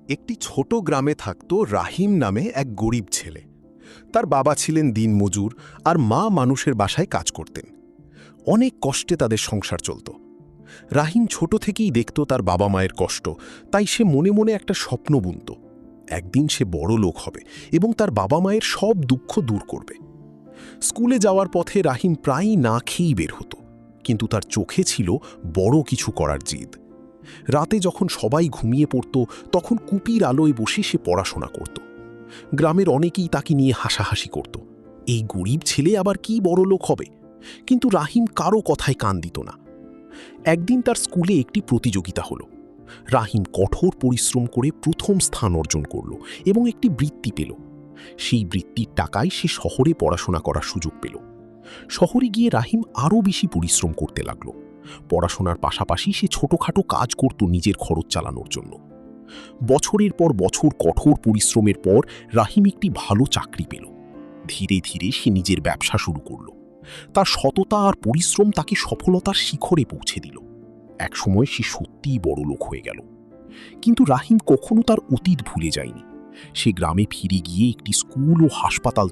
একটি ছোট গ্রামে থাকত রাহিম নামে এক গরিব ছেলে। তার বাবা ছিলেন দিনমজুর আর মা মানুষের বাসায় কাজ করতেন। অনেক কষ্টে তাদের সংসার চলত। রাহিম ছোট থেকেই দেখত তার বাবা মায়ের কষ্ট, তাই সে মনে মনে একটা স্বপ্ন বুনত। একদিন সে বড় লোক হবে এবং তার বাবা মায়ের সব দুঃখ দূর করবে। স্কুলে যাওয়ার পথে রাহিম প্রায়ই না খেয়েই বের হতো, কিন্তু তার চোখে ছিল বড় কিছু করার জিদ। রাতে যখন সবাই ঘুমিয়ে পড়ত, তখন কুপির আলোয় বসে সে পড়াশোনা করত। গ্রামের অনেকেই তাকে নিয়ে হাসাহাসি করত, এই গরিব ছেলে আবার কি বড় লোক হবে। কিন্তু রাহিম কারো কথায় কান দিত না। একদিন তার স্কুলে একটি প্রতিযোগিতা হলো। রাহিম কঠোর পরিশ্রম করে প্রথম স্থান অর্জন করল এবং একটি বৃত্তি পেল। সেই বৃত্তির টাকায় সে শহরে পড়াশোনা করার সুযোগ পেল। শহরে গিয়ে রাহিম আরও বেশি পরিশ্রম করতে লাগল। পড়াশোনার পাশাপাশি সে ছোটখাটো কাজ করত নিজের খরচ চালানোর জন্য। বছরের পর বছর কঠোর পরিশ্রমের পর রাহিম একটি ভালো চাকরি পেল। ধীরে ধীরে সে নিজের ব্যবসা শুরু করল। তার সততা আর পরিশ্রম তাকে সফলতার শিখরে পৌঁছে দিল। একসময় সে সত্যিই বড় লোক হয়ে গেল। কিন্তু রাহিম কখনো তার অতীত ভুলে যায়নি। সে গ্রামে ফিরে গিয়ে একটি স্কুল ও হাসপাতাল